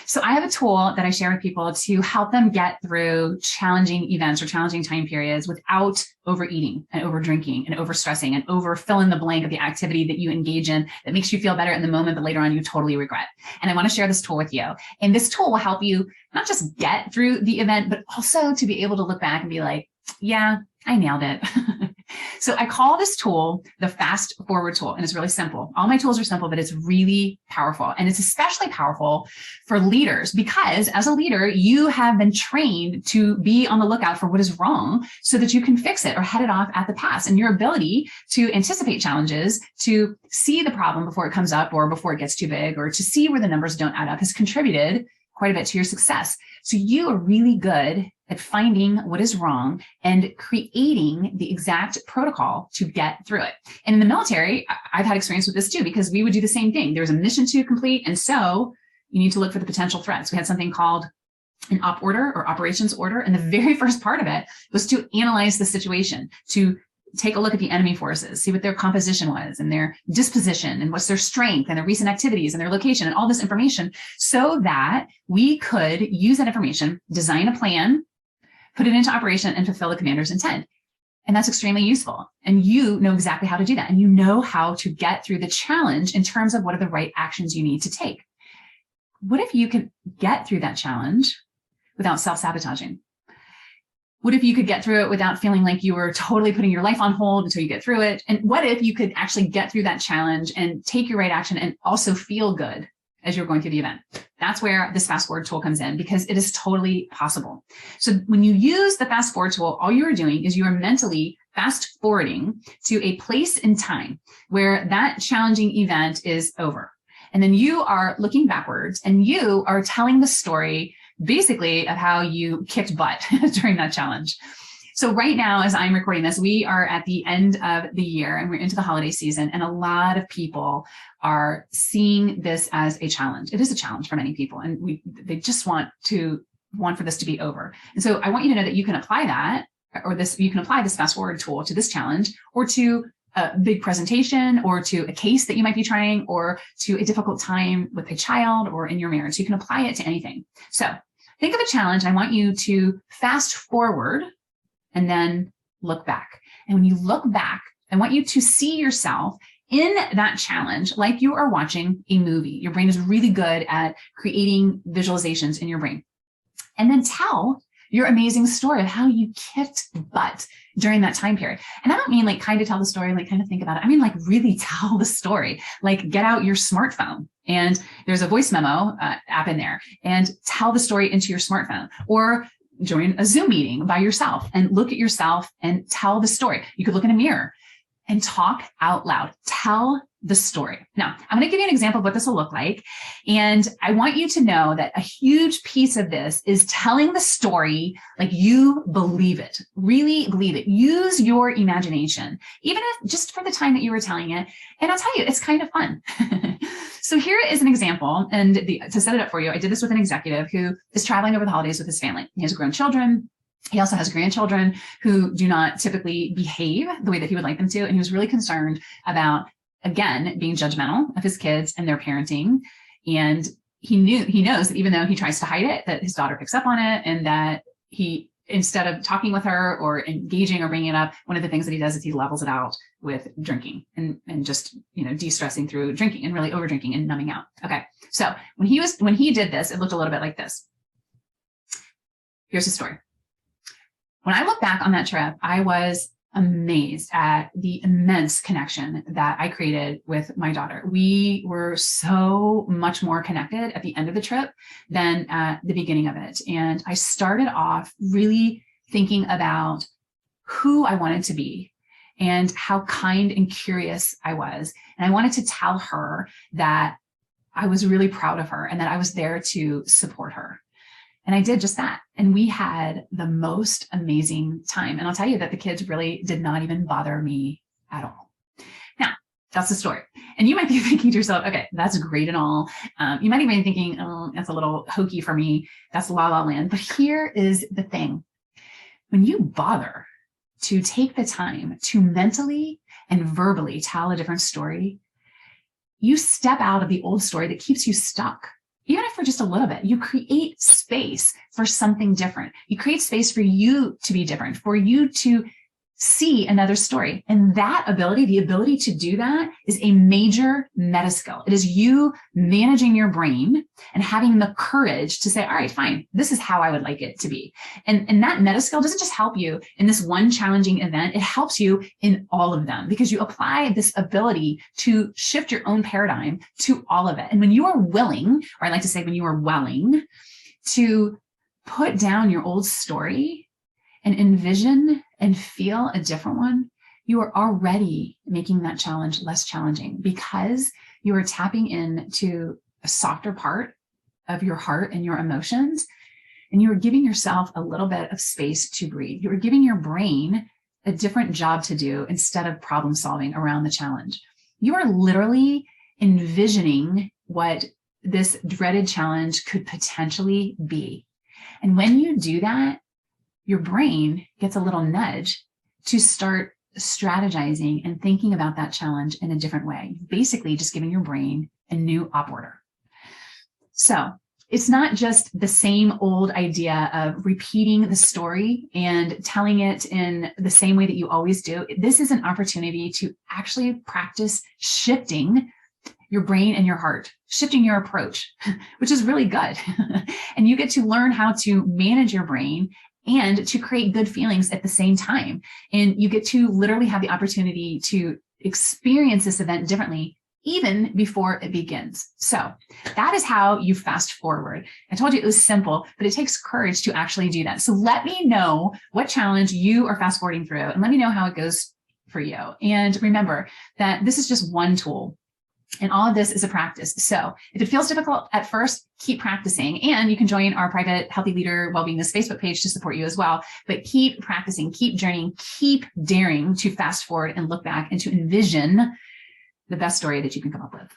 So I have a tool that I share with people to help them get through challenging events or challenging time periods without overeating and over drinking and over stressing and over fill in the blank of the activity that you engage in that makes you feel better in the moment, but later on you totally regret. And I want to share this tool with you. And this tool will help you not just get through the event, but also to be able to look back and be like, yeah, I nailed it. So I call this tool the fast forward tool, and it's really simple. All my tools are simple, but it's really powerful. And it's especially powerful for leaders because as a leader, you have been trained to be on the lookout for what is wrong so that you can fix it or head it off at the pass. And your ability to anticipate challenges, to see the problem before it comes up or before it gets too big, or to see where the numbers don't add up has contributed quite a bit to your success. So you are really good at finding what is wrong and creating the exact protocol to get through it. And in the military, I've had experience with this too, because we would do the same thing. There was a mission to complete. And so you need to look for the potential threats. We had something called an op order or operations order. And the very first part of it was to analyze the situation, to take a look at the enemy forces, see what their composition was and their disposition and what's their strength and their recent activities and their location and all this information so that we could use that information, design a plan, put it into operation and fulfill the commander's intent. And that's extremely useful. And you know exactly how to do that. And you know how to get through the challenge in terms of what are the right actions you need to take. What if you could get through that challenge without self-sabotaging? What if you could get through it without feeling like you were totally putting your life on hold until you get through it? And what if you could actually get through that challenge and take your right action and also feel good as you're going through the event? That's where this fast forward tool comes in, because it is totally possible. So when you use the fast forward tool, all you are doing is you are mentally fast forwarding to a place in time where that challenging event is over. And then you are looking backwards and you are telling the story basically of how you kicked butt during that challenge. So right now, as I'm recording this, we are at the end of the year and we're into the holiday season. And a lot of people are seeing this as a challenge. It is a challenge for many people. And they just want for this to be over. And so I want you to know that you can apply that, you can apply this fast forward tool to this challenge or to a big presentation or to a case that you might be trying or to a difficult time with a child or in your marriage. You can apply it to anything. So think of a challenge. I want you to fast forward and then look back. And when you look back, I want you to see yourself in that challenge like you are watching a movie. Your brain is really good at creating visualizations in your brain. And then tell your amazing story of how you kicked butt during that time period. And I don't mean like kind of tell the story, like kind of think about it. I mean, like really tell the story, like get out your smartphone and there's a voice memo app in there and tell the story into your smartphone or join a Zoom meeting by yourself and look at yourself and tell the story. You could look in a mirror and talk out loud. Tell the story. Now, I'm going to give you an example of what this will look like. And I want you to know that a huge piece of this is telling the story like you believe it, really believe it. Use your imagination, even if just for the time that you were telling it. And I'll tell you, it's kind of fun. So here is an example. And to set it up for you, I did this with an executive who is traveling over the holidays with his family. He has grown children. He also has grandchildren who do not typically behave the way that he would like them to. And he was really concerned about, again, being judgmental of his kids and their parenting. And he knows that even though he tries to hide it, that his daughter picks up on it and that he, instead of talking with her or engaging or bringing it up, one of the things that he does is he levels it out with drinking and just, de-stressing through drinking and really over drinking and numbing out. Okay. So when he did this, it looked a little bit like this. Here's the story. When I look back on that trip, I was amazed at the immense connection that I created with my daughter. We were so much more connected at the end of the trip than at the beginning of it. And I started off really thinking about who I wanted to be and how kind and curious I was. And I wanted to tell her that I was really proud of her and that I was there to support her. And I did just that. And we had the most amazing time. And I'll tell you that the kids really did not even bother me at all. Now, that's the story. And you might be thinking to yourself, okay, that's great and all. You might even be thinking, oh, that's a little hokey for me. That's la la land. But here is the thing. When you bother to take the time to mentally and verbally tell a different story, you step out of the old story that keeps you stuck even if for just a little bit, you create space for something different. You create space for you to be different, for you to see another story. And that ability, the ability to do that, is a major meta skill. It is you managing your brain and having the courage to say, all right, fine, this is how I would like it to be. And that meta skill doesn't just help you in this one challenging event. It helps you in all of them, because you apply this ability to shift your own paradigm to all of it. And when you are willing, or I like to say when you are willing to put down your old story and envision and feel a different one, you are already making that challenge less challenging, because you are tapping into a softer part of your heart and your emotions. And you are giving yourself a little bit of space to breathe. You are giving your brain a different job to do instead of problem solving around the challenge. You are literally envisioning what this dreaded challenge could potentially be. And when you do that, your brain gets a little nudge to start strategizing and thinking about that challenge in a different way. Basically, just giving your brain a new op order. So it's not just the same old idea of repeating the story and telling it in the same way that you always do. This is an opportunity to actually practice shifting your brain and your heart, shifting your approach, which is really good. And you get to learn how to manage your brain and to create good feelings at the same time. And you get to literally have the opportunity to experience this event differently even before it begins. So that is how you fast forward. I told you it was simple, but it takes courage to actually do that. So let me know what challenge you are fast forwarding through, and let me know how it goes for you. And remember that this is just one tool. And all of this is a practice. So if it feels difficult at first, keep practicing. And you can join our private Healthy Leader Wellbeingness Facebook page to support you as well. But keep practicing, keep journeying, keep daring to fast forward and look back and to envision the best story that you can come up with.